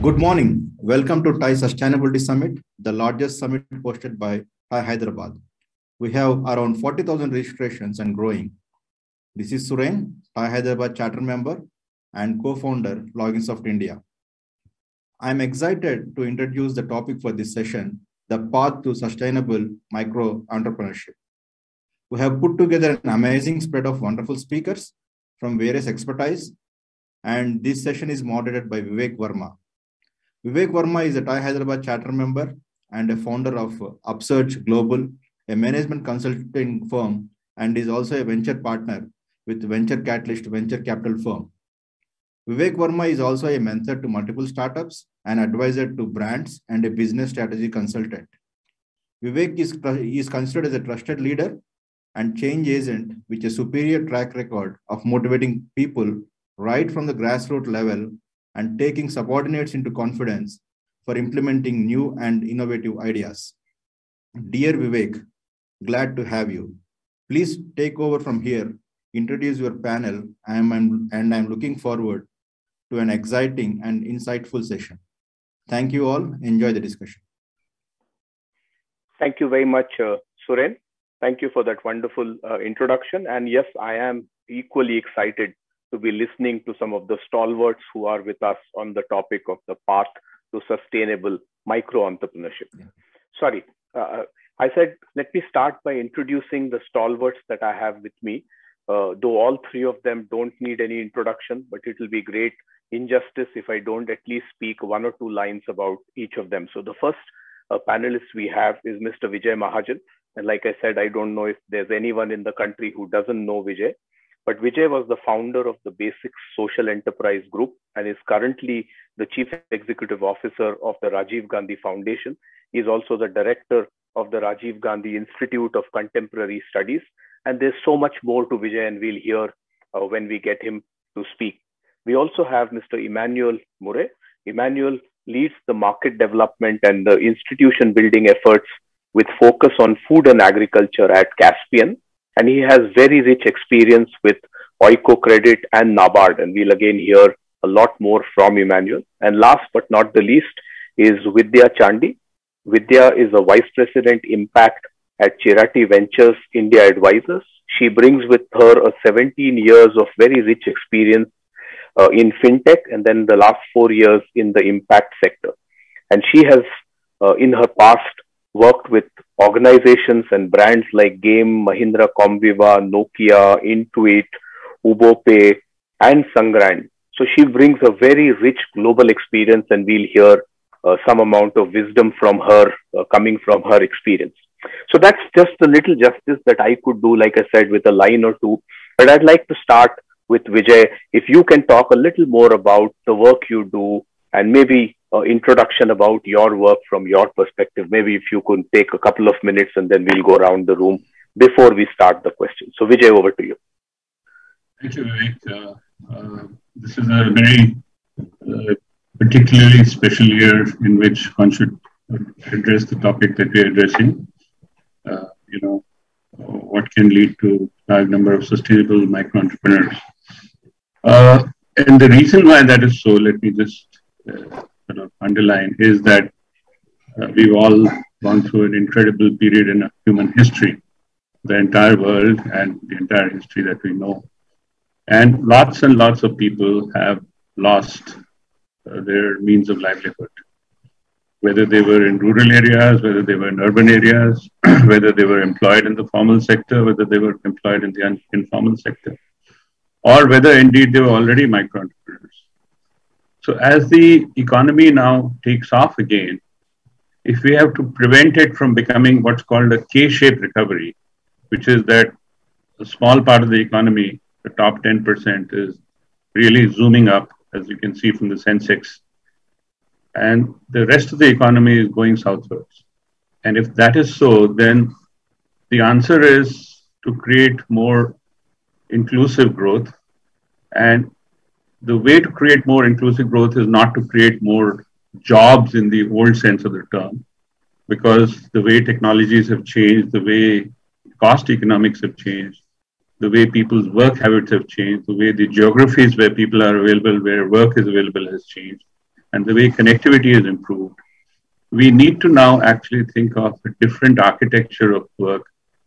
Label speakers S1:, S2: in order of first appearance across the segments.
S1: Good morning. Welcome to Thai Sustainability Summit, the largest summit hosted by Thai Hyderabad. We have around 40,000 registrations and growing. This is Suren, Thai Hyderabad charter member and co-founder Loginsoft India. I'm excited to introduce the topic for this session, the path to sustainable micro entrepreneurship. We have put together an amazing spread of wonderful speakers from various expertise, and this session is moderated by Viiveck Verma. Viiveck Verma is a Thai Hyderabad charter member and a founder of UpSurge Global, a management consulting firm, and is also a venture partner with Venture Catalyst venture capital firm. Viiveck Verma is also a mentor to multiple startups, an advisor to brands, and a business strategy consultant. Viiveck is considered as a trusted leader and change agent with a superior track record of motivating people right from the grassroots level and taking subordinates into confidence for implementing new and innovative ideas. Dear Viiveck, glad to have you. Please take over from here, introduce your panel, and I'm looking forward to an exciting and insightful session. Thank you all. Enjoy the discussion.
S2: Thank you very much, Suren. Thank you for that wonderful introduction. And yes, I am equally excited to be listening to some of the stalwarts who are with us on the topic of the path to sustainable micro-entrepreneurship. Yeah. Sorry, I said, let me start by introducing the stalwarts that I have with me, though all three of them don't need any introduction, but it will be great injustice if I don't at least speak one or two lines about each of them. So the first panelist we have is Mr. Vijay Mahajan. And like I said, I don't know if there's anyone in the country who doesn't know Vijay. But Vijay was the founder of the Basix Social Enterprise Group and is currently the Chief Executive Officer of the Rajiv Gandhi Foundation. He is also the director of the Rajiv Gandhi Institute of Contemporary Studies. And there's so much more to Vijay, and we'll hear when we get him to speak. We also have Mr. Emmanuel. Emmanuel leads the market development and the institution building efforts with focus on food and agriculture at Caspian. And he has very rich experience with Oiko Credit and NABARD. And we'll again hear a lot more from Emmanuel. And last but not the least is Vidya Chandy. Vidya is a Vice President Impact at Chirate Ventures India Advisors. She brings with her a 17 years of very rich experience in fintech, and then the last 4 years in the impact sector. And she has, in her past, worked with organizations and brands like Game, Mahindra Comviva, Nokia, Intuit, UboPay, and Sangrand. So she brings a very rich global experience, and we'll hear some amount of wisdom from her, coming from her experience. So that's just a little justice that I could do, like I said, with a line or two. But I'd like to start with Vijay. If you can talk a little more about the work you do, and maybe introduction about your work from your perspective. Maybe if you could take a couple of minutes and then we'll go around the room before we start the question. So Vijay, over to you.
S3: Thank you, Viiveck. This is a very particularly special year in which one should address the topic that we're addressing. What can lead to a large number of sustainable micro entrepreneurs. And the reason why that is so, let me just underline, is that we've all gone through an incredible period in human history, the entire world and the entire history that we know. And lots of people have lost their means of livelihood, whether they were in rural areas, whether they were in urban areas, whether they were employed in the formal sector, whether they were employed in the informal sector, or whether indeed they were already micro-entrepreneurs. So as the economy now takes off again, if we have to prevent it from becoming what's called a K-shaped recovery, which is that a small part of the economy, the top 10%, is really zooming up, as you can see from the Sensex, and the rest of the economy is going southwards. And if that is so, then the answer is to create more inclusive growth. And the way to create more inclusive growth is not to create more jobs in the old sense of the term, because the way technologies have changed, the way cost economics have changed, the way people's work habits have changed, the way the geographies where people are available, where work is available has changed. and the way connectivity is improved, we need to now actually think of a different architecture of work,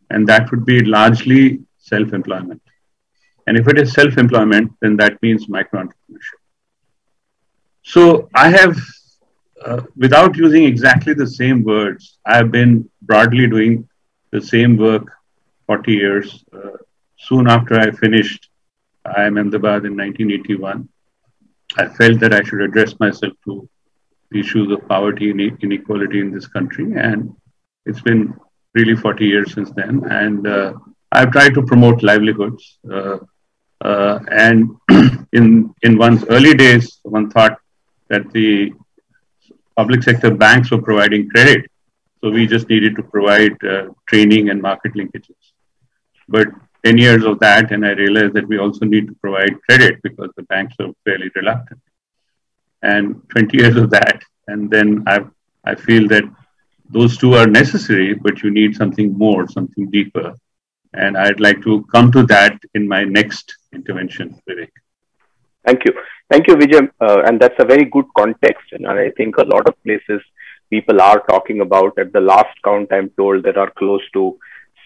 S3: and that would be largely self-employment. And if it is self-employment, then that means micro-entrepreneurship. So I have, without using exactly the same words, I have been broadly doing the same work 40 years. Soon after I finished IIM Ahmedabad in 1981, I felt that I should address myself to the issues of poverty and inequality in this country. And it's been really 40 years since then. And I've tried to promote livelihoods. And in one's early days, one thought that the public sector banks were providing credit. So we just needed to provide training and market linkages. But 10 years of that, and I realized that we also need to provide credit because the banks are fairly reluctant. And 20 years of that, and then I feel that those two are necessary, but you need something more, something deeper. And I'd like to come to that in my next intervention, Viiveck.
S2: Thank you. Thank you, Vijay. And that's a very good context. And I think a lot of places people are talking about, at the last count, I'm told there are close to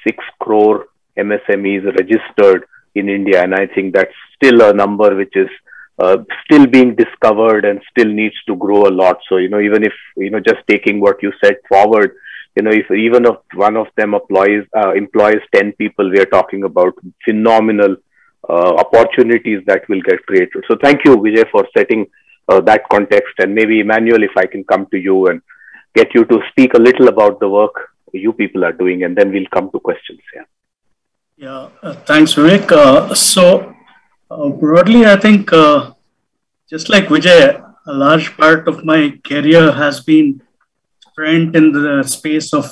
S2: 6 crore MSMEs registered in India. And I think that's still a number which is still being discovered and still needs to grow a lot. So, even if, just taking what you said forward, if even if one of them employs 10 people, we are talking about phenomenal opportunities that will get created. So thank you, Vijay, for setting that context. And maybe Emmanuel, if I can come to you and get you to speak a little about the work you people are doing, and then we'll come to questions.
S4: Thanks, Viiveck. Broadly, I think just like Vijay, a large part of my career has been spent in the space of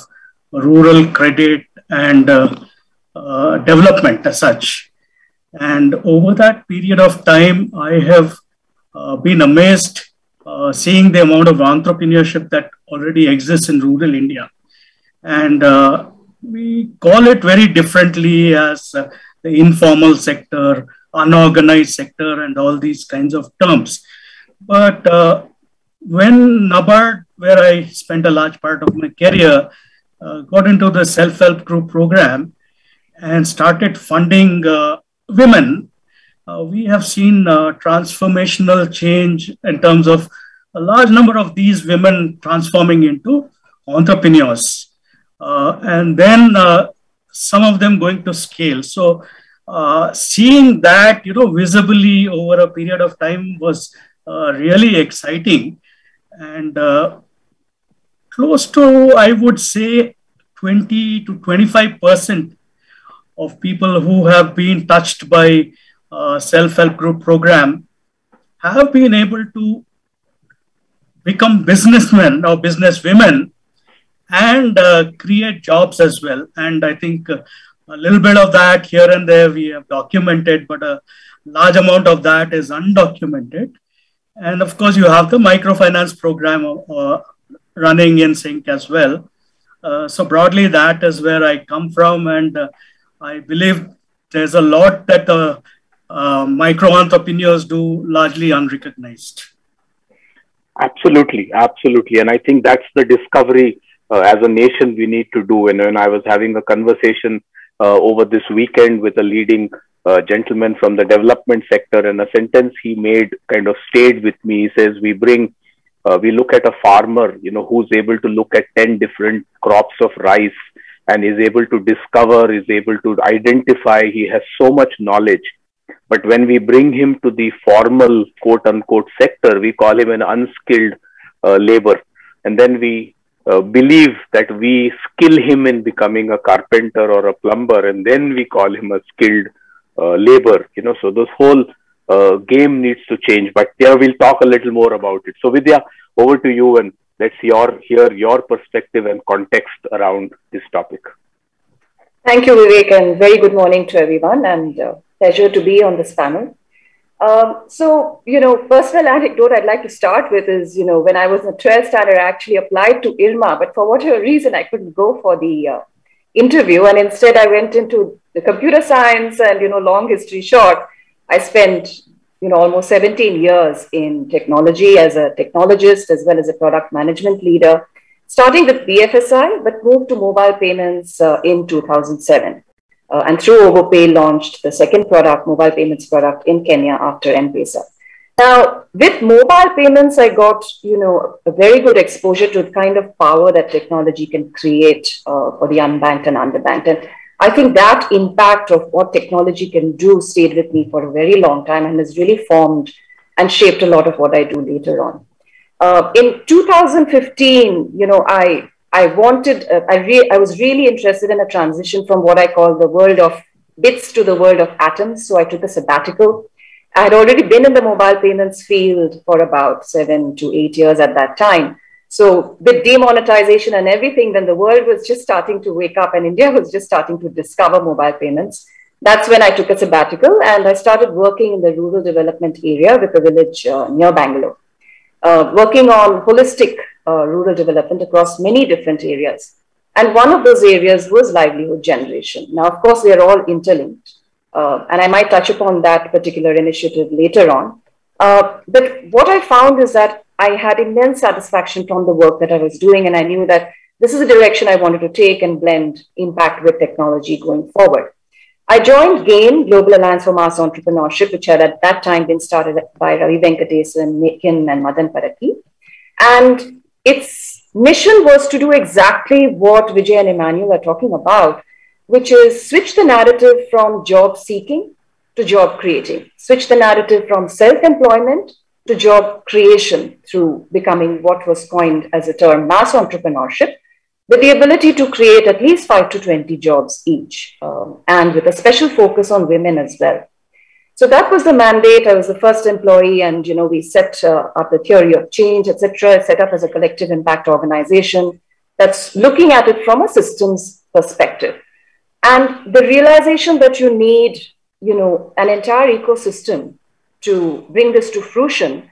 S4: rural credit and development as such. And over that period of time, I have been amazed seeing the amount of entrepreneurship that already exists in rural India. And we call it very differently as the informal sector, unorganized sector, and all these kinds of terms. But when NABARD, where I spent a large part of my career, got into the self-help group program and started funding women, we have seen transformational change in terms of a large number of these women transforming into entrepreneurs. And then some of them going to scale. So seeing that, visibly over a period of time was really exciting. And close to, I would say, 20 to 25% of people who have been touched by self-help group program have been able to become businessmen or businesswomen and create jobs as well. And I think a little bit of that here and there we have documented, but a large amount of that is undocumented. And of course, you have the microfinance program running in sync as well. So broadly, that is where I come from. And I believe there's a lot that micro entrepreneurs do largely unrecognized.
S2: Absolutely, absolutely. And I think that's the discovery as a nation we need to do. And when I was having a conversation over this weekend with a leading gentleman from the development sector, and a sentence he made kind of stayed with me. He says, we look at a farmer, who's able to look at 10 different crops of rice and is able to discover, is able to identify, he has so much knowledge. But when we bring him to the formal quote unquote sector, we call him an unskilled labor. And then we believe that we skill him in becoming a carpenter or a plumber, and then we call him a skilled labor. So this whole game needs to change. But we'll talk a little more about it. So Vidya, over to you, and let's hear your perspective and context around this topic.
S5: Thank you, Viiveck, and very good morning to everyone, and pleasure to be on this panel. Personal anecdote I'd like to start with is, when I was in the 12th standard, I actually applied to ILMA, but for whatever reason, I couldn't go for the interview. And instead I went into the computer science, and, long history short, I spent almost 17 years in technology as a technologist as well as a product management leader, starting with BFSI, but moved to mobile payments in 2007. And through Overpay launched the second product, mobile payments product in Kenya after M-Pesa. Now, with mobile payments, I got, a very good exposure to the kind of power that technology can create for the unbanked and underbanked. And I think that impact of what technology can do stayed with me for a very long time and has really formed and shaped a lot of what I do later on. In 2015, I was really interested in a transition from what I call the world of bits to the world of atoms. So I took a sabbatical. I had already been in the mobile payments field for about 7 to 8 years at that time. So with demonetization and everything, then the world was just starting to wake up and India was just starting to discover mobile payments. That's when I took a sabbatical and I started working in the rural development area with a village near Bangalore, working on holistic rural development across many different areas. And one of those areas was livelihood generation. Now, of course, they are all interlinked. And I might touch upon that particular initiative later on. But what I found is that I had immense satisfaction from the work that I was doing, and I knew that this is a direction I wanted to take and blend impact with technology going forward. I joined GAIN, Global Alliance for Mass Entrepreneurship, which had at that time been started by Viiveck and Mahajan Parakhi. And its mission was to do exactly what Vijay and Emmanuel are talking about, which is switch the narrative from job seeking to job creating, switch the narrative from self-employment to job creation through becoming what was coined as a term mass entrepreneurship, with the ability to create at least 5 to 20 jobs each, and with a special focus on women as well. So that was the mandate. I was the first employee, and we set up the theory of change, etc., set up as a collective impact organization that's looking at it from a systems perspective. And the realization that you need, an entire ecosystem to bring this to fruition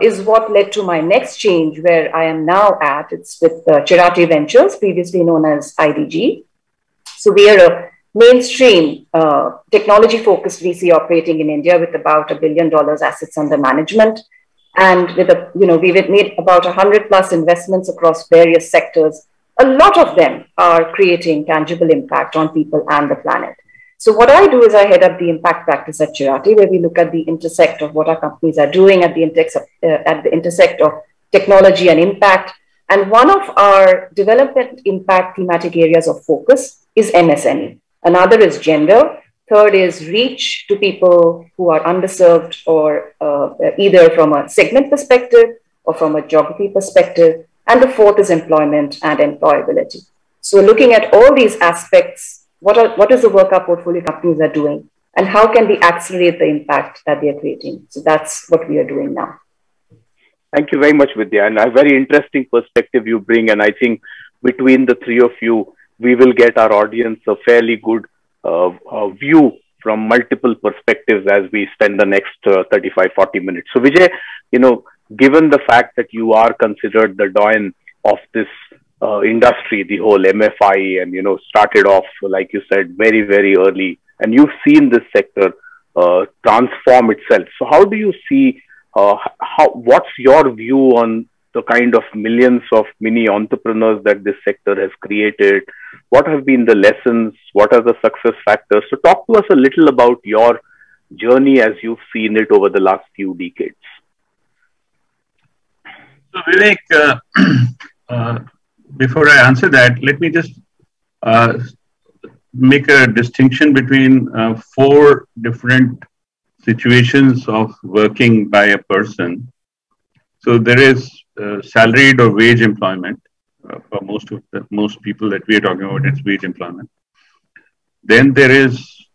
S5: is what led to my next change, where I am now at. It's with Chirate Ventures, previously known as IDG. So we are a mainstream technology-focused VC operating in India with about $1 billion assets under management. And with we've made about 100 plus investments across various sectors. A lot of them are creating tangible impact on people and the planet. So what I do is I head up the impact practice at Chirate, where we look at the intersect of what our companies are doing at the intersect of technology and impact. And one of our development impact thematic areas of focus is MSME. Another is gender. Third is reach to people who are underserved, or either from a segment perspective or from a geography perspective. And the fourth is employment and employability. So looking at all these aspects, what is the work our portfolio companies are doing, and how can we accelerate the impact that they are creating? So that's what we are doing now.
S2: Thank you very much, Vidya. And a very interesting perspective you bring. And I think between the three of you, we will get our audience a fairly good view from multiple perspectives as we spend the next 35, 40 minutes. So Vijay, given the fact that you are considered the doyen of this industry, the whole MFI, and, started off, like you said, very, very early, and you've seen this sector transform itself. So how do you see, what's your view on the kind of millions of mini entrepreneurs that this sector has created? What have been the lessons? What are the success factors? So talk to us a little about your journey as you've seen it over the last few decades.
S3: So Viiveck, before I answer that, let me just make a distinction between 4 different situations of working by a person. So there is salaried or wage employment. For most people that we are talking about, it's wage employment. Then there is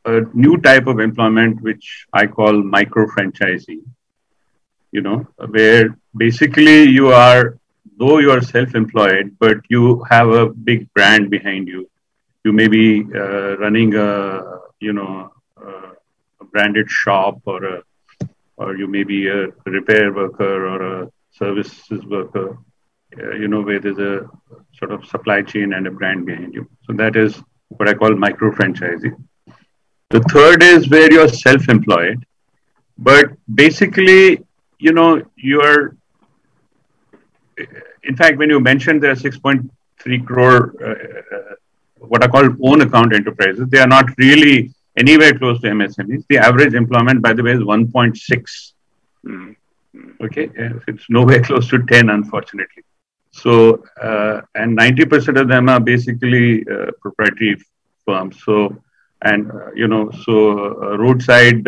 S3: a new type of employment, which I call micro-franchisee, where basically though you are self-employed, but you have a big brand behind you. You may be running a branded shop, or you may be a repair worker or a services worker, where there's a sort of supply chain and a brand behind you. So that is what I call micro-franchising. The third is where you're self-employed, But basically, you're, in fact, when you mentioned there are 6.3 crore what are called own account enterprises, they are not really anywhere close to MSMEs. The average employment, by the way, is 1.6. Okay, it's nowhere close to 10, unfortunately. So, and 90% of them are basically proprietary firms. So, and roadside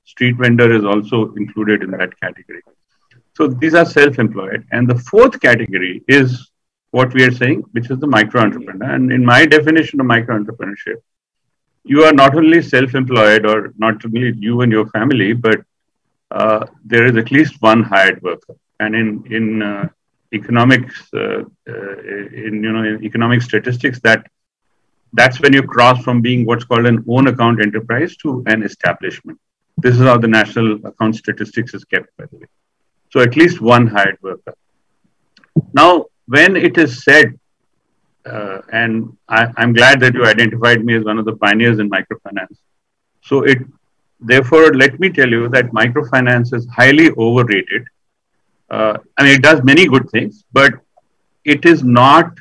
S3: street vendor is also included in that category. So these are self-employed. And the fourth category is what we are saying, which is the micro-entrepreneur. And in my definition of micro-entrepreneurship, you are not only self-employed, or not only you and your family, but there is at least one hired worker. And in economics, in economic statistics, that's when you cross from being what's called an own account enterprise to an establishment. This is how the national account statistics is kept, by the way. So at least one hired worker. Now, when it is said, and I'm glad that you identified me as one of the pioneers in microfinance. So therefore, let me tell you that microfinance is highly overrated. I mean, it does many good things, but it is not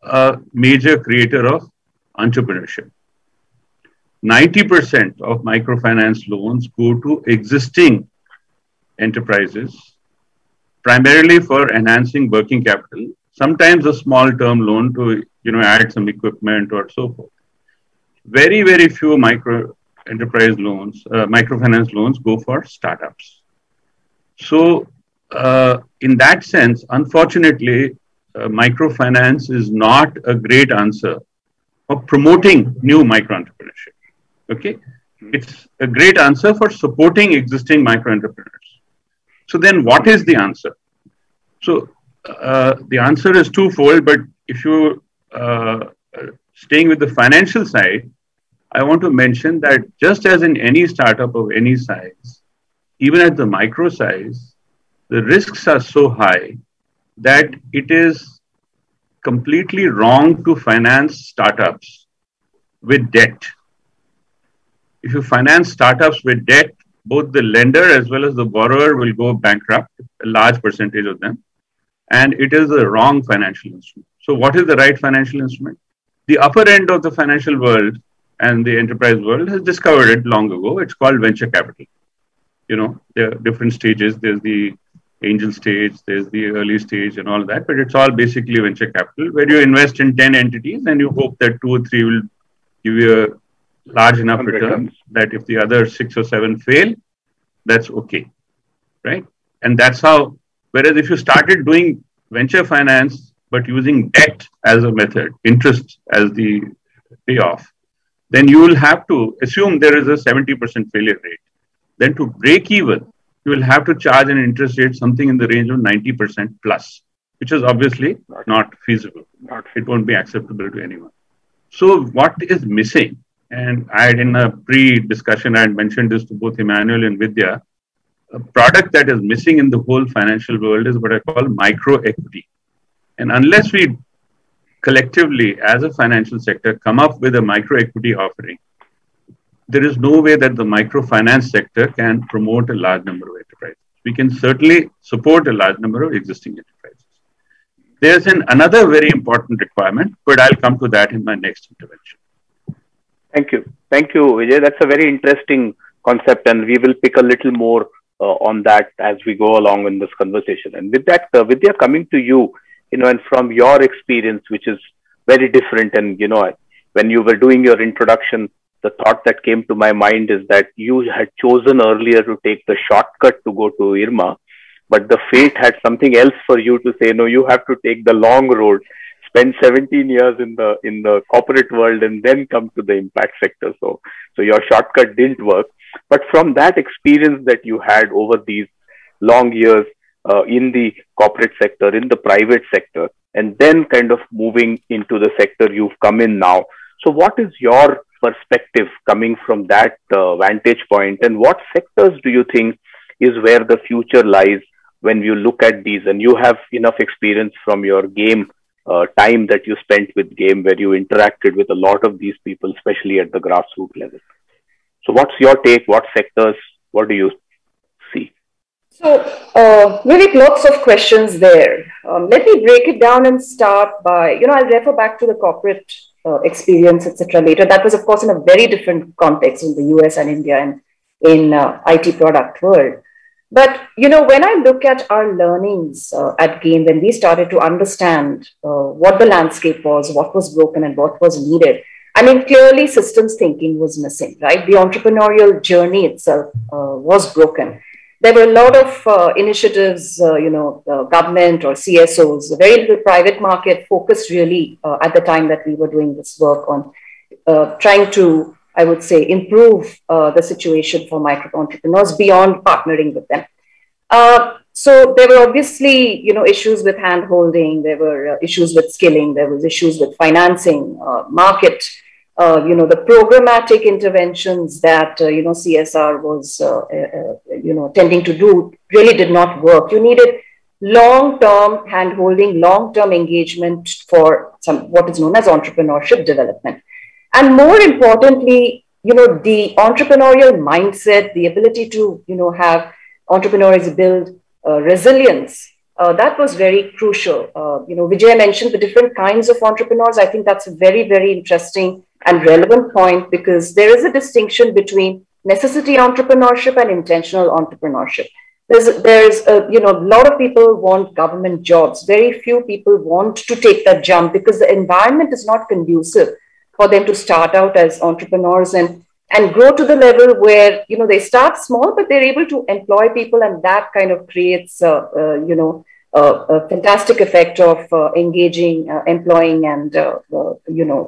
S3: a major creator of entrepreneurship. 90% of microfinance loans go to existing enterprises, primarily for enhancing working capital, sometimes a small term loan to add some equipment or so forth. Very, very few microfinance loans go for startups. So in that sense, unfortunately, microfinance is not a great answer for promoting new micro-entrepreneurship. Okay? It's a great answer for supporting existing micro-entrepreneurs. So then what is the answer? So the answer is twofold, but if you staying with the financial side, I want to mention that just as in any startup of any size, even at the micro size, the risks are so high that it is completely wrong to finance startups with debt. If you finance startups with debt, both the lender as well as the borrower will go bankrupt, a large percentage of them, and it is the wrong financial instrument. So what is the right financial instrument? The upper end of the financial world and the enterprise world has discovered it long ago. It's called venture capital. There are different stages. There's the angel stage, there's the early stage and all that, but it's all basically venture capital where you invest in 10 entities and you hope that 2 or 3 will give you a large enough return that if the other 6 or 7 fail, that's okay, right? And that's how, whereas if you started doing venture finance, but using debt as a method, interest as the payoff, then you will have to assume there is a 70% failure rate. Then to break even, you will have to charge an interest rate something in the range of 90% plus, which is obviously not feasible. It won't be acceptable to anyone. So what is missing? And I had in a pre-discussion, I had mentioned this to both Emmanuel and Vidya. A product that is missing in the whole financial world is what I call micro equity. And unless we collectively, as a financial sector, come up with a micro equity offering, there is no way that the microfinance sector can promote a large number of enterprises. We can certainly support a large number of existing enterprises. There's another very important requirement, but I'll come to that in my next intervention.
S2: Thank you. Thank you, Vijay. That's a very interesting concept, and we will pick a little more on that as we go along in this conversation. And with that, Vidya, coming to you, and from your experience, which is very different, and, when you were doing your introduction, the thought that came to my mind is that you had chosen earlier to take the shortcut to go to IRMA, but the fate had something else for you to say, no, you have to take the long road, spend 17 years in the corporate world, and then come to the impact sector. So your shortcut didn't work. But from that experience that you had over these long years in the corporate sector, in the private sector, and then kind of moving into the sector you've come in now. So what is your perspective coming from that vantage point, and what sectors do you think is where the future lies when you look at these? And you have enough experience from your game time that you spent with game, where you interacted with a lot of these people, especially at the grassroots level. So what's your take? What sectors? What do you see?
S5: So, Viiveck, lots of questions there. Let me break it down and start by, I'll refer back to the corporate experience, etc. later. That was, of course, in a very different context in the US and India and in IT product world. But, when I look at our learnings at Gain, when we started to understand what the landscape was, what was broken and what was needed, I mean, clearly systems thinking was missing, right? The entrepreneurial journey itself was broken. There were a lot of initiatives, government or CSOs, very little private market focused really at the time that we were doing this work on trying to, I would say, improve the situation for micro entrepreneurs beyond partnering with them. So there were obviously, issues with hand-holding, there were issues with skilling, there was issues with financing, market, the programmatic interventions that, CSR was, tending to do really did not work. You needed long-term hand-holding, long-term engagement for what is known as entrepreneurship development. And more importantly, the entrepreneurial mindset, the ability to, have entrepreneurs build resilience, that was very crucial. Vijay mentioned the different kinds of entrepreneurs. I think that's a very, very interesting and relevant point because there is a distinction between necessity entrepreneurship and intentional entrepreneurship. There's a lot of people want government jobs. Very few people want to take that jump because the environment is not conducive for them to start out as entrepreneurs and grow to the level where, they start small, but they're able to employ people. And that kind of creates, a fantastic effect of engaging, employing and,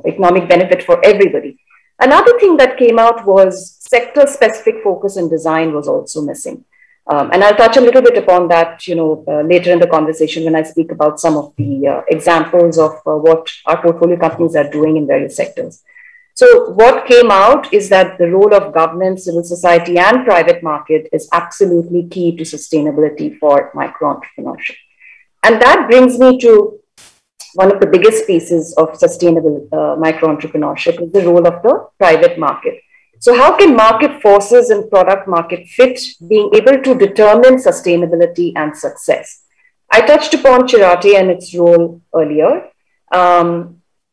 S5: economic benefit for everybody. Another thing that came out was sector-specific focus and design was also missing. And I'll touch a little bit upon that, later in the conversation when I speak about some of the examples of what our portfolio companies are doing in various sectors. So what came out is that the role of government, civil society, and private market is absolutely key to sustainability for micro-entrepreneurship. And that brings me to one of the biggest pieces of sustainable micro-entrepreneurship is the role of the private market. So how can market forces and product market fit being able to determine sustainability and success? I touched upon Chirate and its role earlier.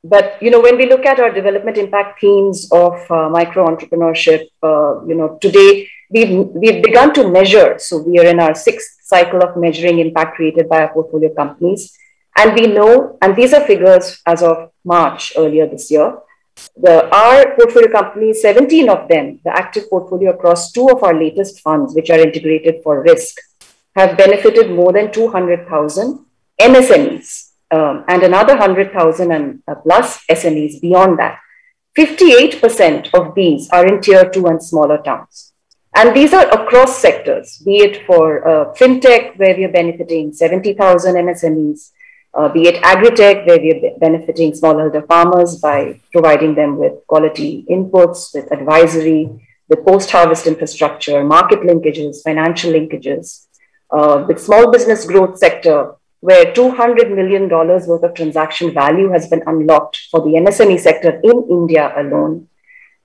S5: But, when we look at our development impact themes of micro-entrepreneurship, today we've begun to measure. So we are in our 6th cycle of measuring impact created by our portfolio companies. And we know, and these are figures as of March earlier this year, our portfolio companies, 17 of them, the active portfolio across 2 of our latest funds, which are integrated for risk, have benefited more than 200,000 MSMEs. And another 100,000 and plus SMEs beyond that. 58% of these are in tier 2 and smaller towns. And these are across sectors, be it for fintech, where we are benefiting 70,000 MSMEs, be it agri-tech, where we are benefiting smallholder farmers by providing them with quality inputs, with advisory, with post-harvest infrastructure, market linkages, financial linkages, with small business growth sector, where $200 million worth of transaction value has been unlocked for the MSME sector in India alone.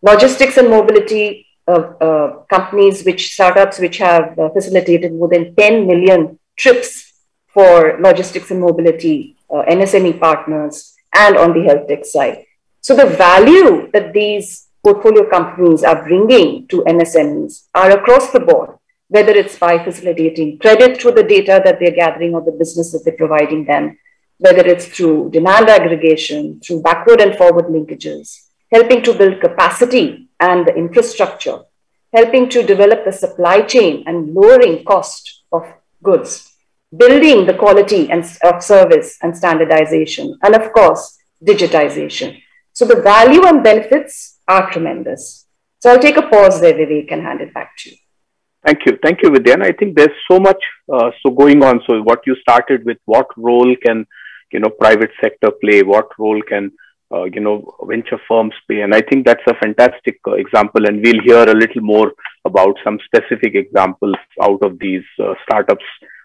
S5: Logistics and mobility companies, startups which have facilitated more than 10 million trips for logistics and mobility, MSME partners, and on the health tech side. So the value that these portfolio companies are bringing to MSMEs are across the board, whether it's by facilitating credit through the data that they're gathering or the business that they're providing them, whether it's through demand aggregation, through backward and forward linkages, helping to build capacity and the infrastructure, helping to develop the supply chain and lowering cost of goods, building the quality of service and standardization, and of course, digitization. So the value and benefits are tremendous. So I'll take a pause there, Viiveck, and hand it back to you.
S2: Thank you, Vidya. And I think there's so much going on. So what you started with, what role can private sector play? What role can venture firms play? And I think that's a fantastic example. And we'll hear a little more about some specific examples out of these startups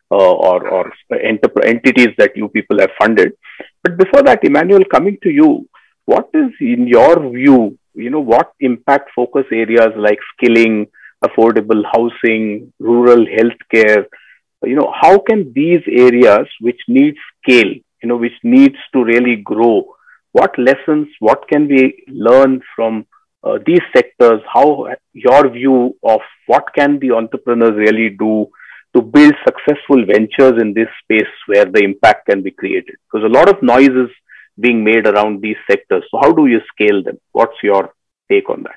S2: or entities that you people have funded. But before that, Emmanuel, coming to you, what is in your view, what impact focus areas like skilling, affordable housing, rural healthcare, how can these areas which need scale, which needs to really grow, what lessons, what can we learn from these sectors? How your view of what can the entrepreneurs really do to build successful ventures in this space where the impact can be created? Because a lot of noise is being made around these sectors. So how do you scale them? What's your take on that?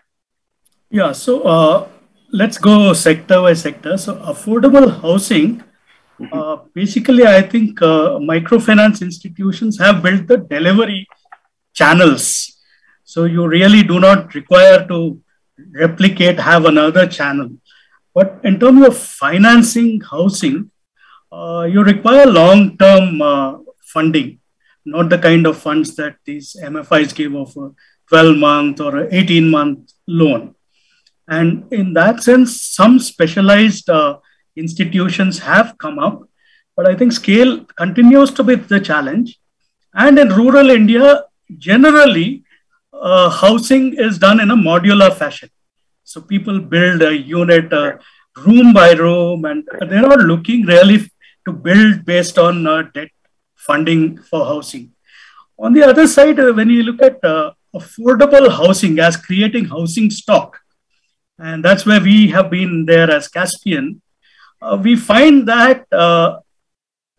S4: Yeah, so let's go sector by sector. So affordable housing, basically, I think microfinance institutions have built the delivery channels. So you really do not require to have another channel. But in terms of financing housing, you require long-term funding, not the kind of funds that these MFIs give of a 12-month or an 18-month loan. And in that sense, some specialized institutions have come up, but I think scale continues to be the challenge. And in rural India, generally, housing is done in a modular fashion. So people build a unit room by room, and they're not looking really to build based on debt funding for housing. On the other side, when you look at affordable housing as creating housing stock, and that's where we have been there as Caspian, we find that our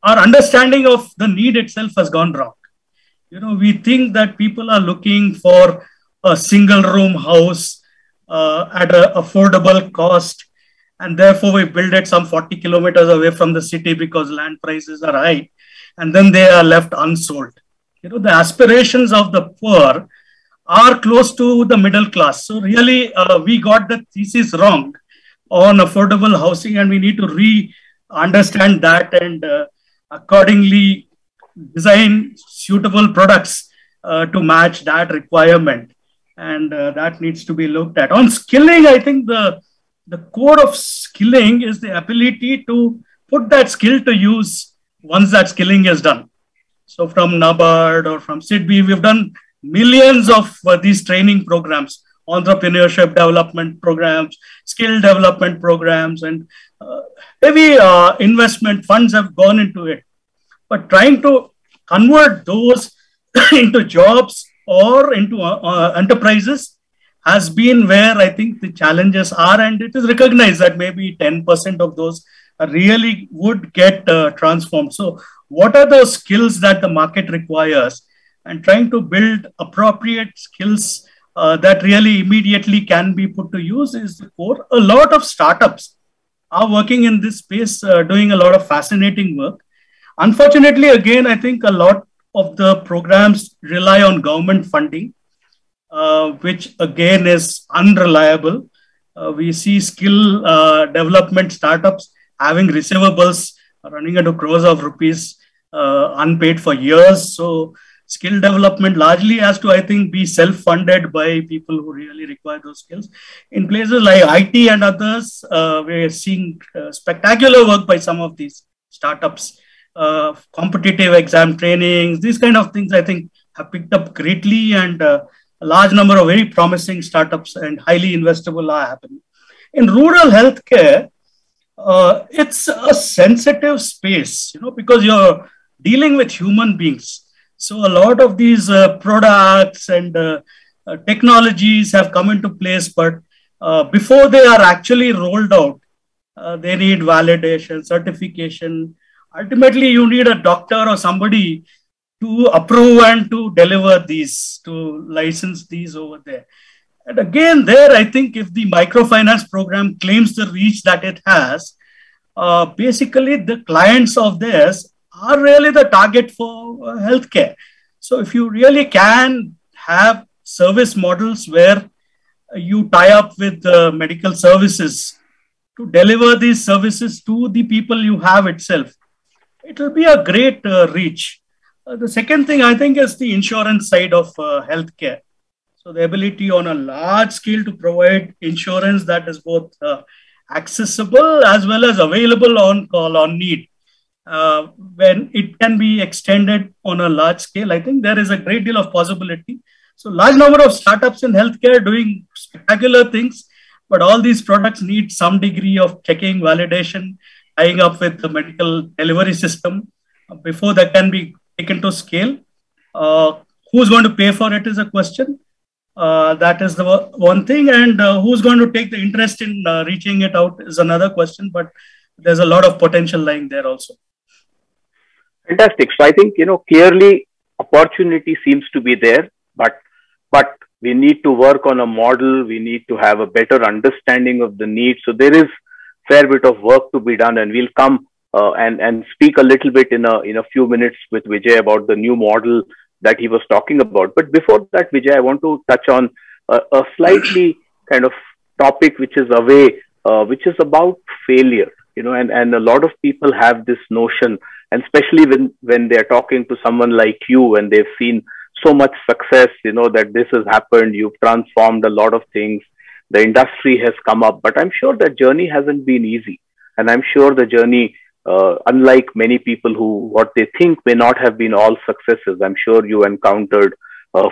S4: understanding of the need itself has gone wrong. We think that people are looking for a single room house at an affordable cost, and therefore we build it some 40 kilometers away from the city because land prices are high, and then they are left unsold. The aspirations of the poor are close to the middle class. So really, we got the thesis wrong on affordable housing, and we need to understand that and accordingly design suitable products to match that requirement. And that needs to be looked at. On skilling, I think the core of skilling is the ability to put that skill to use once that skilling is done. So from NABARD or from SIDBI, we've done millions of these training programs, entrepreneurship development programs, skill development programs, and heavy investment funds have gone into it. But trying to convert those into jobs or into enterprises has been where I think the challenges are, and it is recognized that maybe 10% of those really would get transformed. So what are those skills that the market requires, and trying to build appropriate skills that really immediately can be put to use is the core. A lot of startups are working in this space, doing a lot of fascinating work. Unfortunately, again, I think a lot of the programs rely on government funding, which again is unreliable. We see skill development startups having receivables running into crores of rupees unpaid for years. So skill development largely has to, I think, be self-funded by people who really require those skills. In places like IT and others, we're seeing spectacular work by some of these startups. Competitive exam trainings, these kind of things, I think, have picked up greatly, and a large number of very promising startups and highly investable are happening. In rural healthcare, it's a sensitive space, because you're dealing with human beings. So a lot of these products and technologies have come into place, but before they are actually rolled out, they need validation, certification. Ultimately, you need a doctor or somebody to approve and to deliver these, to license these over there. And again, there, I think if the microfinance program claims the reach that it has, basically the clients of theirs are really the target for healthcare. So if you really can have service models where you tie up with medical services to deliver these services to the people you have itself, it will be a great reach. The second thing, I think, is the insurance side of healthcare. So the ability on a large scale to provide insurance that is both accessible as well as available on call, on need. When it can be extended on a large scale, I think there is a great deal of possibility. So large number of startups in healthcare doing spectacular things. but all these products need some degree of checking, validation, tying up with the medical delivery system before that can be taken to scale. Who's going to pay for it is a question. That is the one thing. And who's going to take the interest in reaching it out is another question, but there's a lot of potential lying there also.
S2: Fantastic. So I think, clearly opportunity seems to be there, but we need to work on a model. We need to have a better understanding of the needs. So there is fair bit of work to be done, and we'll come and speak a little bit in a few minutes with Vijay about the new model that he was talking about. But before that, Vijay, I want to touch on a slightly kind of topic which is which is about failure. And a lot of people have this notion, and especially when they're talking to someone like you and they've seen so much success, that this has happened, you've transformed a lot of things, the industry has come up, but I'm sure that journey hasn't been easy. And I'm sure the journey, unlike many people who what they think may not have been all successes, I'm sure you encountered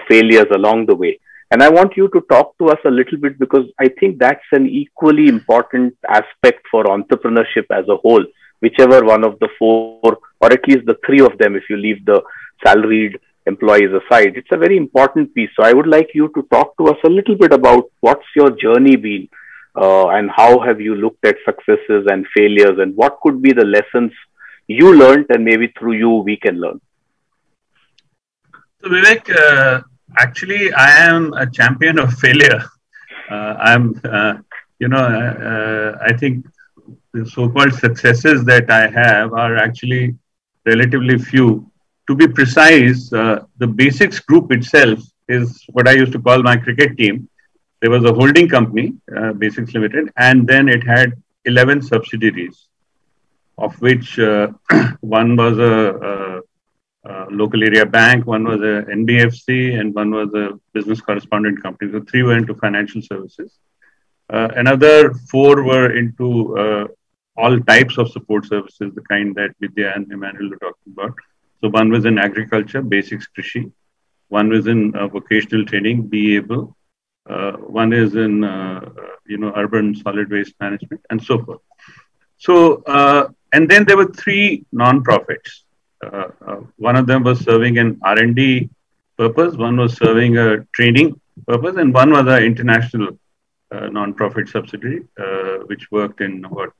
S2: failures along the way. And I want you to talk to us a little bit, because I think that's an equally important aspect for entrepreneurship as a whole, whichever one of the four, or at least the three of them, if you leave the salaried employees aside. It's a very important piece. So I would like you to talk to us a little bit about what's your journey been, and how have you looked at successes and failures, and what could be the lessons you learned, and maybe through you we can learn.
S3: So Viiveck, actually, I am a champion of failure. I think the so-called successes that I have are actually relatively few. To be precise, the Basix group itself is what I used to call my cricket team. There was a holding company, Basix Limited, and then it had 11 subsidiaries, of which one was a local area bank, one was a NBFC, and one was a business correspondent company. So 3 were into financial services. Another 4 were into all types of support services, the kind that Vidya and Emmanuel were talking about. So one was in agriculture, Basix Krishi. One was in vocational training, Be Able. One is in urban solid waste management, and so forth. So and then there were 3 non-profits. One of them was serving an R&D purpose, one was serving a training purpose, and one was an international non-profit subsidiary, which worked in about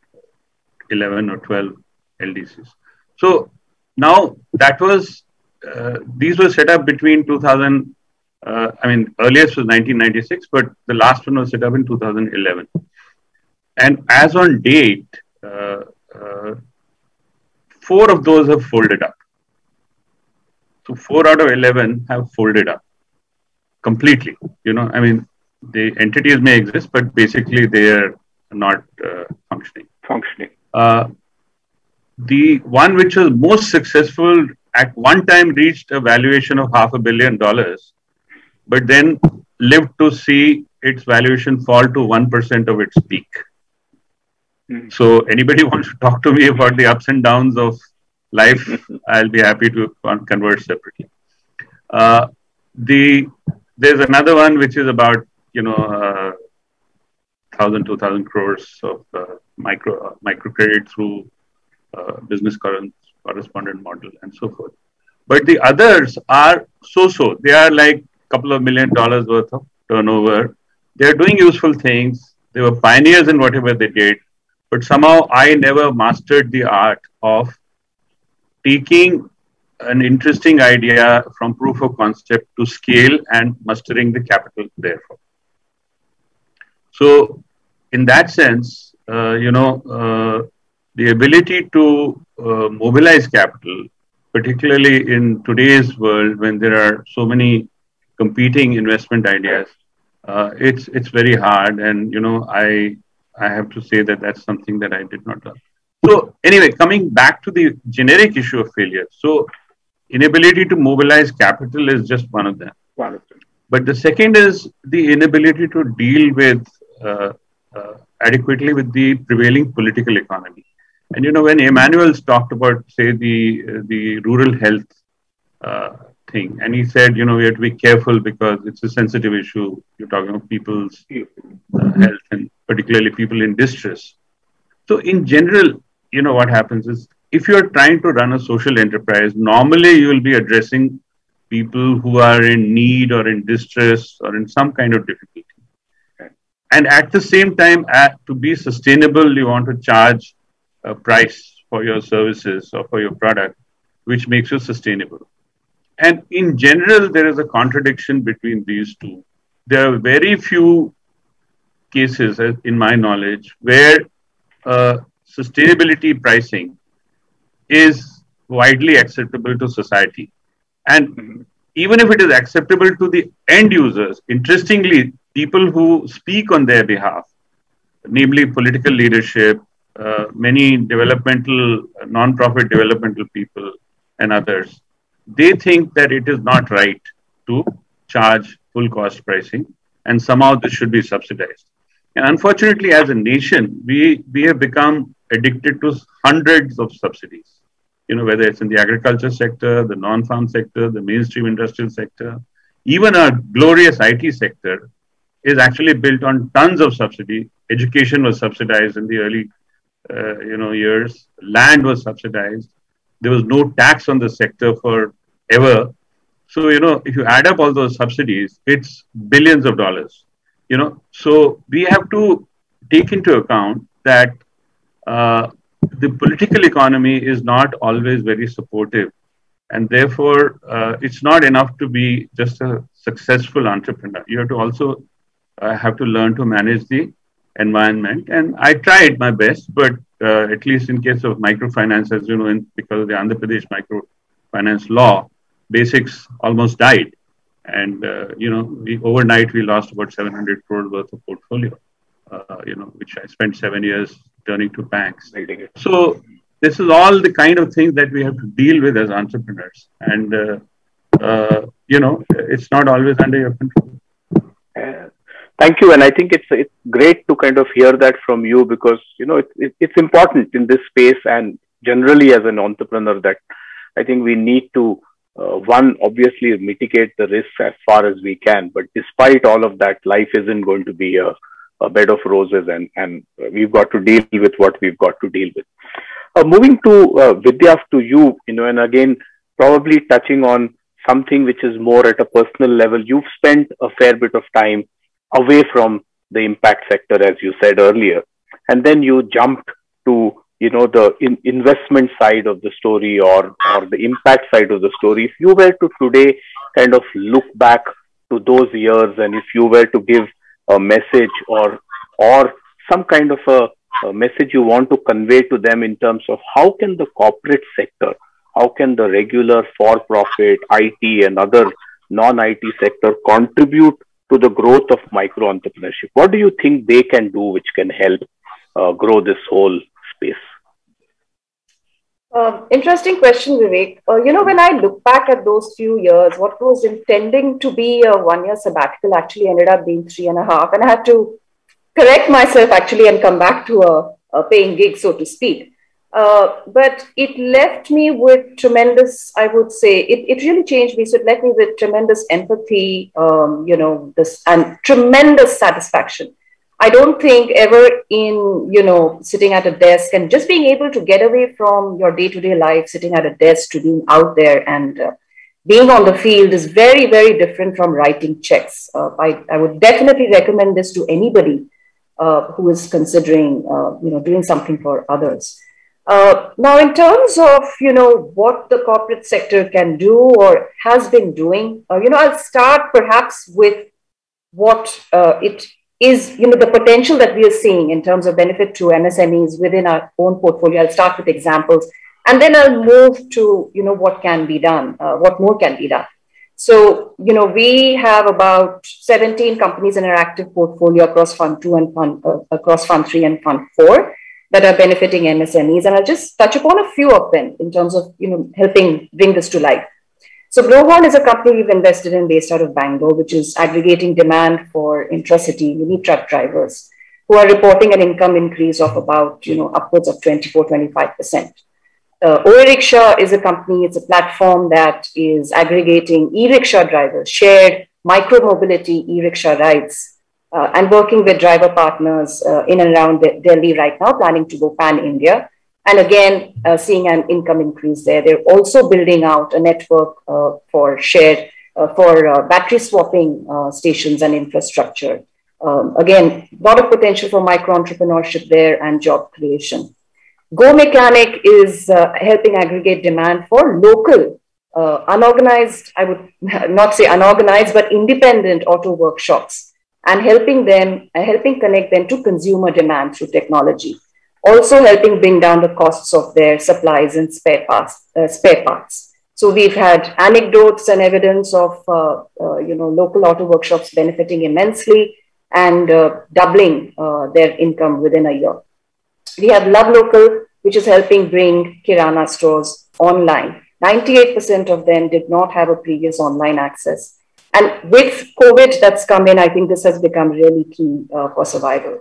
S3: 11 or 12 LDCs. So now that was, these were set up between 2000, earliest was 1996, but the last one was set up in 2011. And as on date, 4 of those have folded up. So 4 out of 11 have folded up completely. The entities may exist, but basically they are not functioning. The one which was most successful at one time reached a valuation of $500 million, but then lived to see its valuation fall to 1% of its peak. So anybody wants to talk to me about the ups and downs of life, I'll be happy to converse separately. There's another one which is about 1,000, 2,000 crores of microcredit through business correspondent model and so forth. But the others are so-so. They are like a couple of $1 million worth of turnover. They're doing useful things. They were pioneers in whatever they did. But somehow I never mastered the art of taking an interesting idea from proof of concept to scale and mustering the capital therefore. So in that sense, the ability to mobilize capital, particularly in today's world when there are so many competing investment ideas, it's very hard. And, I have to say that that's something that I did not learn. So anyway, coming back to the generic issue of failure. So inability to mobilize capital is just one of them. But the second is the inability to deal with adequately with the prevailing political economy. And when Emmanuel talked about, say, the rural health thing. And he said, you know, we have to be careful because it's a sensitive issue. You're talking about people's health and particularly people in distress. So in general, you know, what happens is if you're trying to run a social enterprise, normally you will be addressing people who are in need or in distress or in some kind of difficulty. And at the same time, to be sustainable, you want to charge a price for your services or for your product, which makes you sustainable. And in general, there is a contradiction between these two. There are very few cases, in my knowledge, where sustainability pricing is widely acceptable to society. And even if it is acceptable to the end users, interestingly, people who speak on their behalf, namely political leadership, many developmental, non-profit developmental people and others, they think that it is not right to charge full cost pricing and somehow this should be subsidized. And unfortunately, as a nation, we have become addicted to hundreds of subsidies. You know, whether it's in the agriculture sector, the non-farm sector, the mainstream industrial sector, even our glorious IT sector is actually built on tons of subsidy. Education was subsidized in the early years. Land was subsidized. There was no tax on the sector for ever. So, you know, if you add up all those subsidies, it's billions of dollars. You know, so we have to take into account that the political economy is not always very supportive. And therefore, it's not enough to be just a successful entrepreneur. You have to also have to learn to manage the environment. And I tried my best, but at least in case of microfinance, as you know, because of the Andhra Pradesh microfinance law, Basix almost died. And, overnight we lost about 700 crore worth of portfolio, which I spent 7 years turning to banks. So this is all the kind of things that we have to deal with as entrepreneurs. And, it's not always under your control.
S2: Thank you. And I think it's great to kind of hear that from you because, you know, it's important in this space and generally as an entrepreneur that I think we need to, one, obviously mitigate the risks as far as we can. But despite all of that, life isn't going to be a bed of roses and we've got to deal with what we've got to deal with. Moving to Vidya, to you, you know, and again, probably touching on something which is more at a personal level. You've spent a fair bit of time away from the impact sector, as you said earlier, and then you jumped to, you know, the investment side of the story or the impact side of the story. If you were to today kind of look back to those years, and if you were to give a message or some kind of a message you want to convey to them in terms of how can the corporate sector, how can the regular for-profit, IT and other non-IT sector contribute to the growth of micro-entrepreneurship? What do you think they can do which can help grow this whole space?
S5: Interesting question, Viiveck. When I look back at those few years, what was intending to be a 1 year sabbatical actually ended up being 3.5. And I had to correct myself actually and come back to a paying gig, so to speak. But it left me with tremendous, I would say, it really changed me. So it left me with tremendous empathy, and tremendous satisfaction. I don't think ever in, sitting at a desk and just being able to get away from your day-to-day life, sitting at a desk to being out there and being on the field is very, very different from writing checks. I would definitely recommend this to anybody who is considering, doing something for others. Now, in terms of, what the corporate sector can do or has been doing, I'll start perhaps with what it is, the potential that we are seeing in terms of benefit to MSMEs within our own portfolio. I'll start with examples and then I'll move to, what can be done, what more can be done. So, we have about 17 companies in our active portfolio across Fund 2 and across Fund 3 and Fund 4 that are benefiting MSMEs. And I'll just touch upon a few of them in terms of, helping bring this to life. So Blowhorn is a company we've invested in based out of Bangalore, which is aggregating demand for intracity mini truck drivers who are reporting an income increase of about, upwards of 24-25%. O-Rickshaw is a company, it's a platform that is aggregating e-rickshaw drivers, shared micro-mobility e-rickshaw rides, and working with driver partners in and around Delhi right now, planning to go pan-India. And again, seeing an income increase there. They're also building out a network for shared, for battery swapping stations and infrastructure. Again, a lot of potential for micro-entrepreneurship there and job creation. Go Mechanic is helping aggregate demand for local, unorganized, I would not say unorganized, but independent auto workshops, and helping connect them to consumer demand through technology. Also helping bring down the costs of their supplies and spare parts. So we've had anecdotes and evidence of local auto workshops benefiting immensely and doubling their income within a year. We have Love Local, which is helping bring Kirana stores online. 98% of them did not have a previous online access. And with COVID that's come in, I think this has become really key for survival.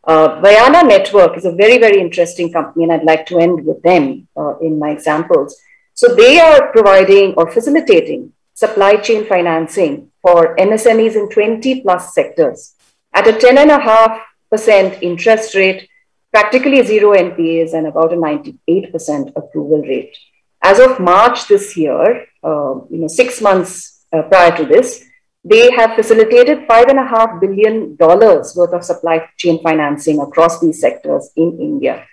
S5: Vayana Network is a very, very interesting company, and I'd like to end with them in my examples. So they are providing or facilitating supply chain financing for MSMEs in 20 plus sectors at a 10.5% interest rate, practically zero NPAs, and about a 98% approval rate. As of March this year, 6 months prior to this, they have facilitated $5.5 billion worth of supply chain financing across these sectors in India.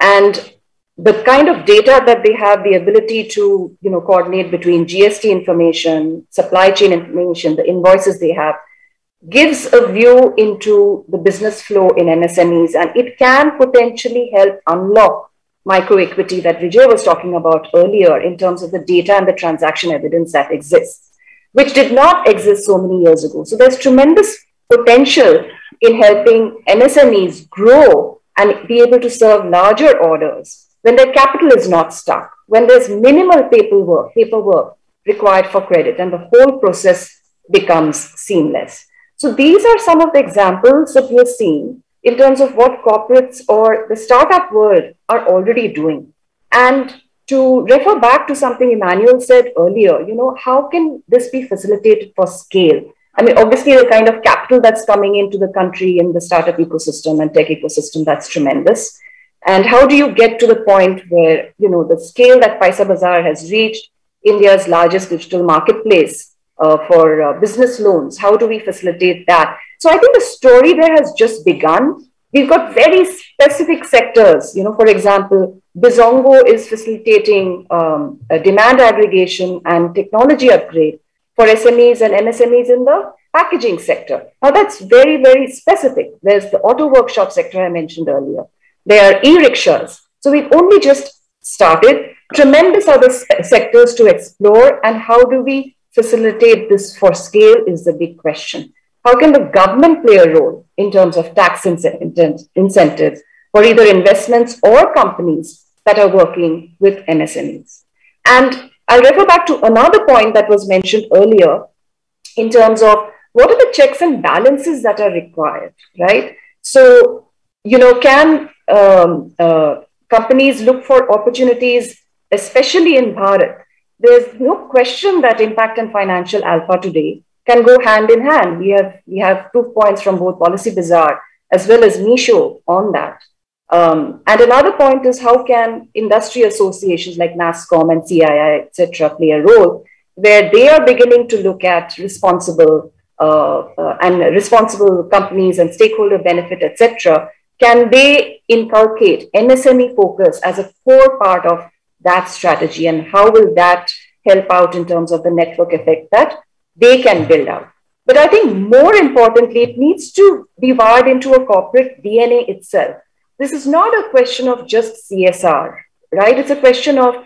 S5: And the kind of data that they have, the ability to coordinate between GST information, supply chain information, the invoices they have, gives a view into the business flow in MSMEs, and it can potentially help unlock microequity that Vijay was talking about earlier in terms of the data and the transaction evidence that exists, which did not exist so many years ago. So there's tremendous potential in helping MSMEs grow and be able to serve larger orders when their capital is not stuck, when there's minimal paperwork required for credit, and the whole process becomes seamless. So these are some of the examples that we're seeing in terms of what corporates or the startup world are already doing. And to refer back to something Emmanuel said earlier, how can this be facilitated for scale? I mean, obviously the kind of capital that's coming into the country in the startup ecosystem and tech ecosystem, that's tremendous. And how do you get to the point where, the scale that Paisa Bazaar has reached, India's largest digital marketplace for business loans? How do we facilitate that? So I think the story there has just begun. We've got very specific sectors. For example, Bizongo is facilitating a demand aggregation and technology upgrade for SMEs and MSMEs in the packaging sector. Now that's very, very specific. There's the auto workshop sector I mentioned earlier. There are e-rickshaws. So we've only just started. Tremendous other sectors to explore, and how do we facilitate this for scale is the big question. How can the government play a role in terms of tax incentives for either investments or companies that are working with MSMEs? And I'll refer back to another point that was mentioned earlier in terms of what are the checks and balances that are required, right? So, can companies look for opportunities, especially in Bharat? There's no question that impact and financial alpha today can go hand in hand. We have proof points from both Policy Bazaar as well as Meesho on that. And another point is, how can industry associations like NASSCOM and CII, etc., play a role where they are beginning to look at responsible companies and stakeholder benefit, etc. Can they inculcate MSME focus as a core part of that strategy, and how will that help out in terms of the network effect that they can build out? But I think more importantly, it needs to be wired into a corporate DNA itself. This is not a question of just CSR, right? It's a question of,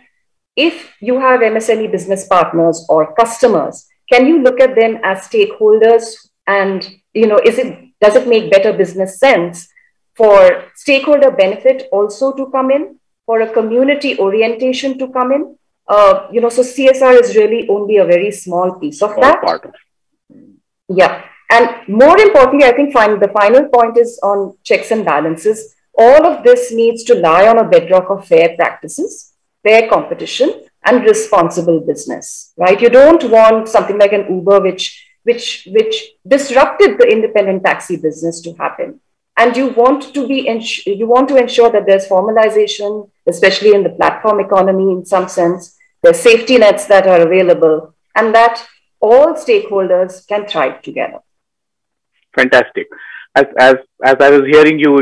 S5: if you have MSME business partners or customers, can you look at them as stakeholders? And, does it make better business sense for stakeholder benefit also to come in, for a community orientation to come in? So CSR is really only a very small piece of that. Yeah. And more importantly, I think the final point is on checks and balances. All of this needs to lie on a bedrock of fair practices. fair competition, and responsible business, right? You don't want something like an Uber, which disrupted the independent taxi business to happen. And you want to ensure that there's formalization, especially in the platform economy in some sense. There's safety nets that are available, and that all stakeholders can thrive together.
S2: Fantastic. As I was hearing you,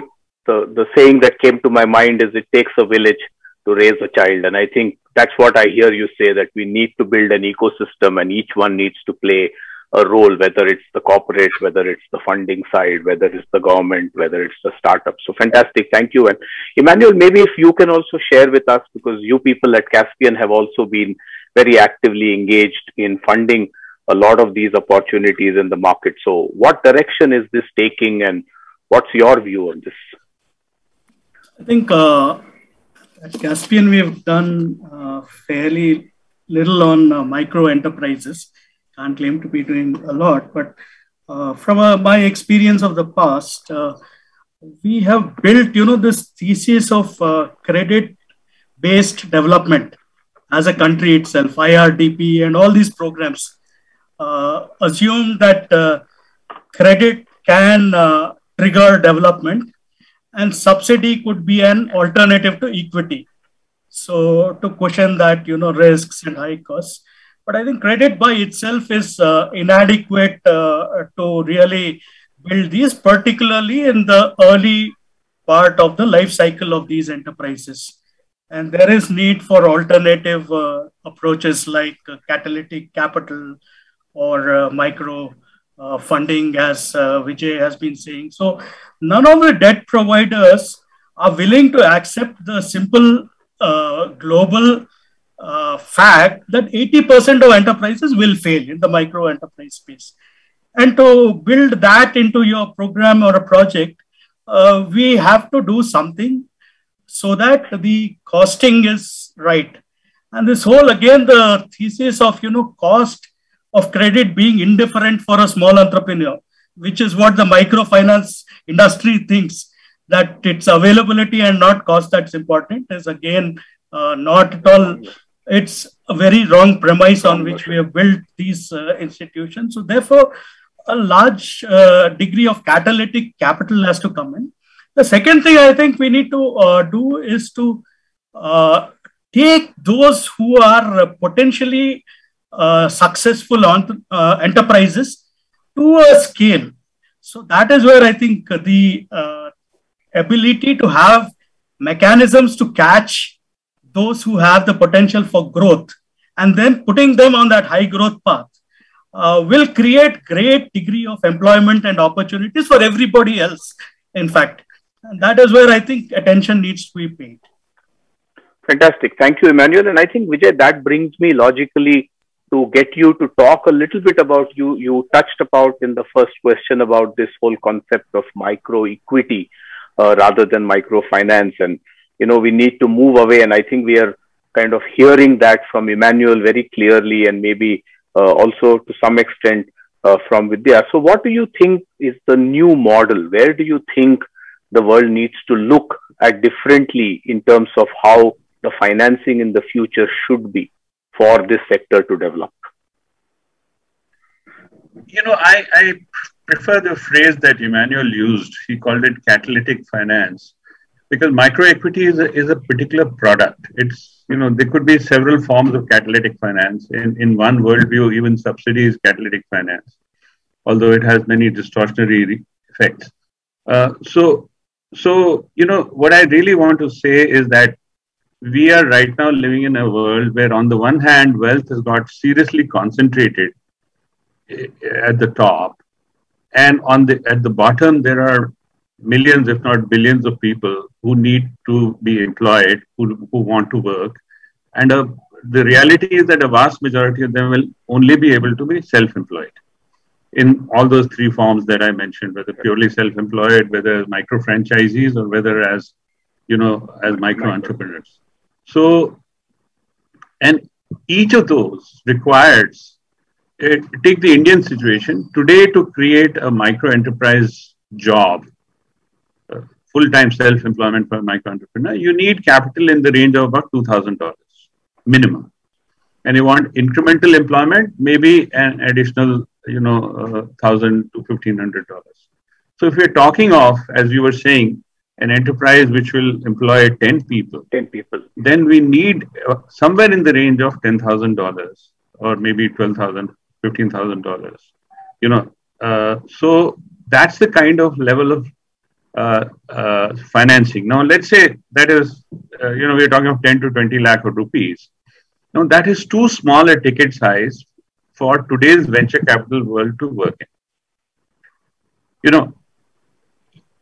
S2: the saying that came to my mind is, it takes a village to raise a child. And I think that's what I hear you say, that we need to build an ecosystem and each one needs to play a role, whether it's the corporate, whether it's the funding side, whether it's the government, whether it's the startup. So fantastic. Thank you. And Emmanuel, maybe if you can also share with us, because you people at Caspian have also been very actively engaged in funding a lot of these opportunities in the market. So what direction is this taking and what's your view on this?
S4: I think at Caspian, we've done fairly little on micro enterprises. Can't claim to be doing a lot, but from my experience of the past, we have built, this thesis of credit-based development as a country itself, IRDP and all these programs. Assume that credit can trigger development and subsidy could be an alternative to equity. So to cushion that, risks and high costs. But I think credit by itself is inadequate to really build these, particularly in the early part of the life cycle of these enterprises. And there is need for alternative approaches like catalytic capital or micro funding, as Vijay has been saying. So none of the debt providers are willing to accept the simple global fact that 80% of enterprises will fail in the micro enterprise space. And to build that into your program or a project, we have to do something so that the costing is right. And this whole, again, the thesis of, cost of credit being indifferent for a small entrepreneur, which is what the microfinance industry thinks, that its availability and not cost that's important, is again not at all. It's a very wrong premise on which we have built these institutions. So therefore, a large degree of catalytic capital has to come in. The second thing I think we need to do is to take those who are potentially successful enterprises to a scale. So that is where I think the ability to have mechanisms to catch those who have the potential for growth and then putting them on that high growth path will create great degree of employment and opportunities for everybody else, in fact. And that is where I think attention needs to be paid.
S2: Fantastic. Thank you, Emmanuel. And I think, Vijay, that brings me logically to get you to talk a little bit about, you touched about in the first question about this whole concept of micro equity rather than microfinance. And, we need to move away. And I think we are kind of hearing that from Emmanuel very clearly, and maybe also to some extent from Vidya. So what do you think is the new model? Where do you think the world needs to look at differently in terms of how the financing in the future should be for this sector to develop?
S3: I prefer the phrase that Emmanuel used. He called it catalytic finance, because microequity is a particular product. It's, there could be several forms of catalytic finance. In one worldview, even subsidy is catalytic finance, although it has many distortionary effects. So, what I really want to say is that we are right now living in a world where, on the one hand, wealth has got seriously concentrated at the top, and at the bottom there are millions, if not billions, of people who need to be employed, who want to work. And the reality is that a vast majority of them will only be able to be self-employed in all those three forms that I mentioned, whether purely self-employed, whether as micro-franchisees, or whether as, as micro-entrepreneurs. So, and each of those requires, take the Indian situation, today to create a micro-enterprise job, full-time self-employment for a micro-entrepreneur, you need capital in the range of about $2,000. minimum. And you want incremental employment, maybe an additional, $1,000 to $1,500. So if we're talking of, as you were saying, an enterprise which will employ 10 people, then we need somewhere in the range of $10,000 or maybe $12,000, $15,000. So that's the kind of level of financing. Now, let's say that is, we're talking of 10 to 20 lakh rupees. Now, that is too small a ticket size for today's venture capital world to work in.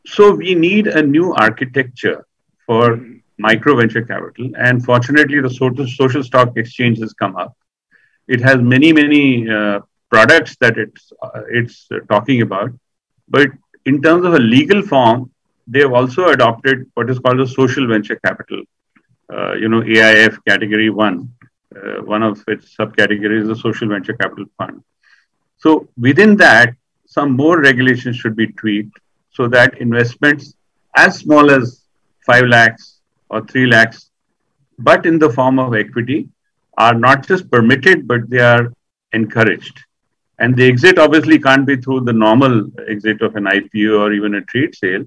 S3: So we need a new architecture for micro venture capital. And fortunately, the social stock exchange has come up. It has many products that it's talking about. But in terms of a legal form, they have also adopted what is called a social venture capital. AIF category 1. One of its subcategories is a social venture capital fund. So within that, some more regulations should be tweaked so that investments as small as 5 lakhs or 3 lakhs, but in the form of equity, are not just permitted, but they are encouraged. And the exit obviously can't be through the normal exit of an IPO or even a trade sale.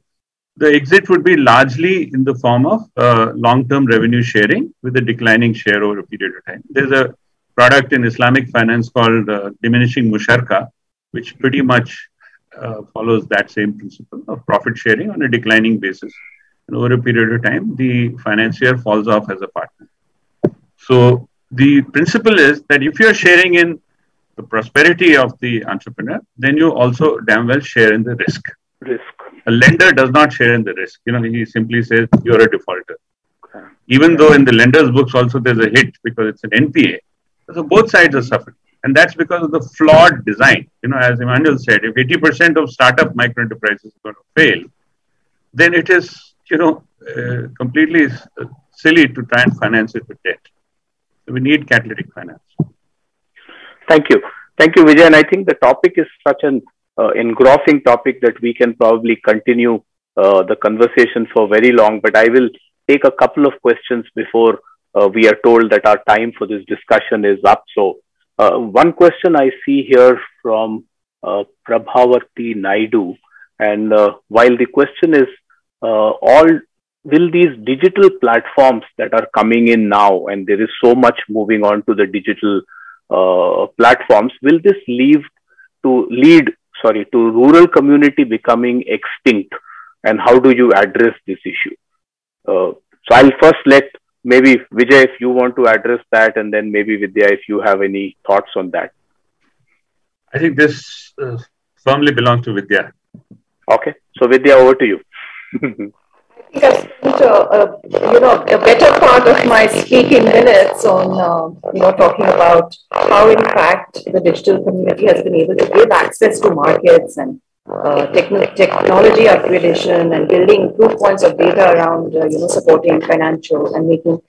S3: The exit would be largely in the form of long-term revenue sharing with a declining share over a period of time. There's a product in Islamic finance called diminishing musharka, which pretty much follows that same principle of profit sharing on a declining basis. And over a period of time, the financier falls off as a partner. So the principle is that if you're sharing in the prosperity of the entrepreneur, then you also damn well share in the risk. A lender does not share in the risk. He simply says you're a defaulter. Okay. Even though in the lender's books also there's a hit because it's an NPA. So both sides are suffering. And that's because of the flawed design. As Emmanuel said, if 80% of startup micro enterprises are going to fail, then it is, completely silly to try and finance it with debt. So we need catalytic finance.
S2: Thank you. Thank you, Vijay. And I think the topic is such an engrossing topic that we can probably continue the conversation for very long, but I will take a couple of questions before we are told that our time for this discussion is up. So one question I see here from Prabhavarti Naidu, and while the question is will these digital platforms that are coming in now, and there is so much moving on to the digital platforms, will this lead to rural community becoming extinct? And how do you address this issue? So I'll first let maybe Vijay, if you want to address that, and then maybe Vidya, if you have any thoughts on that.
S3: I think this firmly belongs to Vidya.
S2: Okay, so Vidya, over to you.
S5: I think I've spent a better part of my speaking minutes on talking about how in fact the digital community has been able to give access to markets and technology upgradation and building proof points of data around supporting financial and making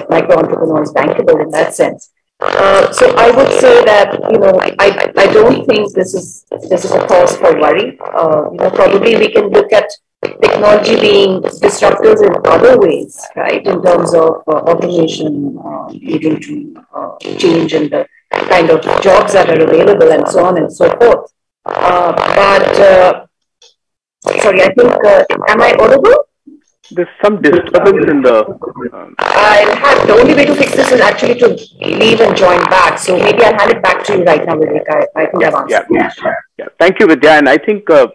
S5: micro entrepreneurs bankable in that sense. So I would say that I don't think this is a cause for worry. Probably we can look at technology being disruptors in other ways, right? In terms of automation, leading to change in the kind of jobs that are available and so on and so forth. Sorry, I think, am I audible?
S2: There's some disturbance in the...
S5: the only way to fix this is actually to leave and join back. So maybe I'll hand it back to you right now, Viiveck. I think I've answered.
S2: Yeah. Thank you, Vidya. And I think, to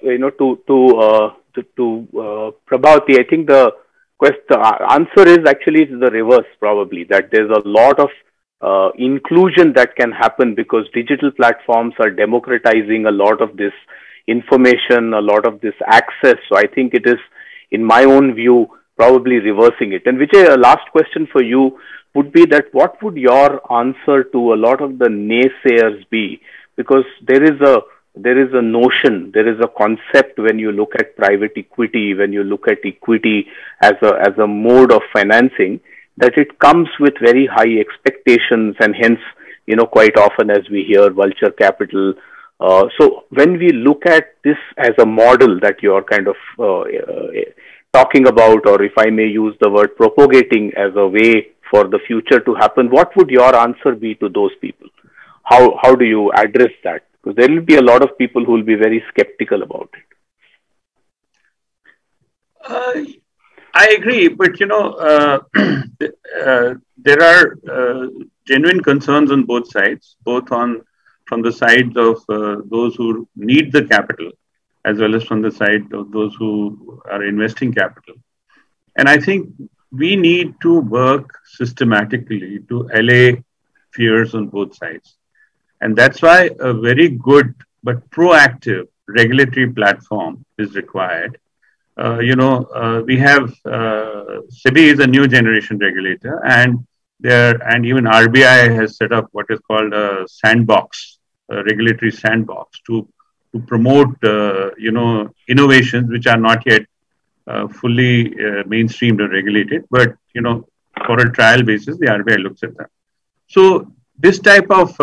S2: Prabhavati, I think the answer is actually the reverse, probably, that there's a lot of inclusion that can happen because digital platforms are democratizing a lot of this information, a lot of this access. So I think it is, in my own view, probably reversing it. And Vijay, a last question for you would be that what would your answer to a lot of the naysayers be? Because there is a notion, there is a concept when you look at private equity, when you look at equity as a mode of financing, that it comes with very high expectations, and hence, quite often as we hear vulture capital. So when we look at this as a model that you're kind of talking about, or if I may use the word propagating as a way for the future to happen, what would your answer be to those people? How do you address that? Because there will be a lot of people who will be very skeptical about it.
S3: I agree, but there are genuine concerns on both sides, both from the side of those who need the capital, as well as from the side of those who are investing capital. And I think we need to work systematically to allay fears on both sides. And that's why a very good but proactive regulatory platform is required. We have SEBI is a new generation regulator, and even RBI has set up what is called a sandbox, a regulatory sandbox to promote innovations which are not yet fully mainstreamed or regulated, but for a trial basis the RBI looks at them. So this type of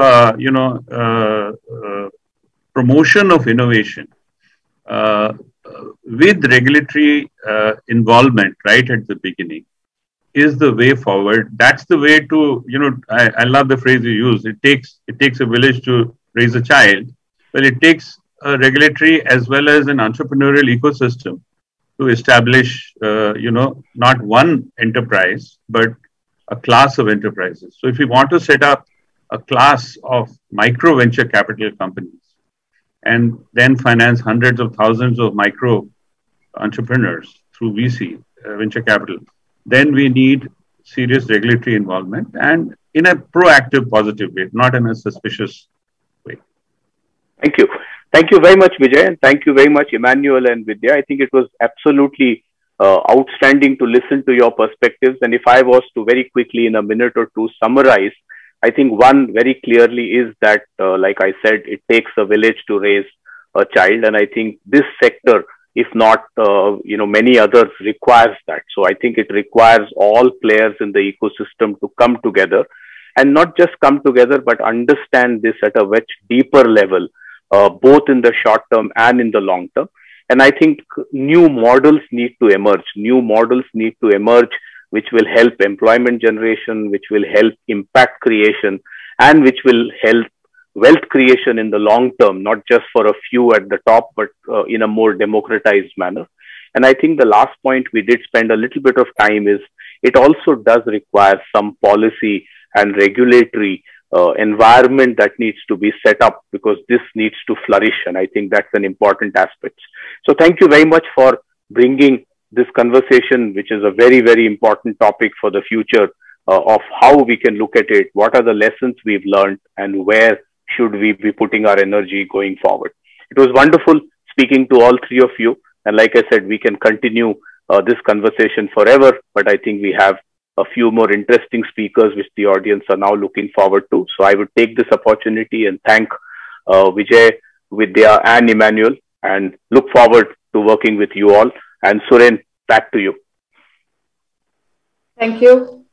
S3: promotion of innovation with regulatory involvement right at the beginning is the way forward. That's the way to, I love the phrase you use. It takes a village to raise a child. Well, it takes a regulatory as well as an entrepreneurial ecosystem to establish, not one enterprise, but a class of enterprises. So if you want to set up a class of micro venture capital companies and then finance hundreds of thousands of micro entrepreneurs through VC, venture capital, then we need serious regulatory involvement and in a proactive, positive way, not in a suspicious way.
S2: Thank you. Thank you very much, Vijay, and thank you very much, Emmanuel and Vidya. I think it was absolutely outstanding to listen to your perspectives. And if I was to very quickly in a minute or two summarize, I think one very clearly is that, like I said, it takes a village to raise a child. And I think this sector, if not, many others, requires that. So I think it requires all players in the ecosystem to come together and not just come together, but understand this at a much deeper level, both in the short term and in the long term. And I think new models need to emerge. New models need to emerge, which will help employment generation, which will help impact creation, and which will help wealth creation in the long term, not just for a few at the top, but in a more democratized manner. And I think the last point we did spend a little bit of time is it also does require some policy and regulatory environment that needs to be set up, because this needs to flourish. And I think that's an important aspect. So thank you very much for bringing this conversation, which is a very, very important topic for the future of how we can look at it. What are the lessons we've learned and where should we be putting our energy going forward? It was wonderful speaking to all three of you. And like I said, we can continue this conversation forever, but I think we have a few more interesting speakers which the audience are now looking forward to. So I would take this opportunity and thank Vijay, Vidya and Emmanuel, and look forward to working with you all. And Suren, back to you.
S5: Thank you.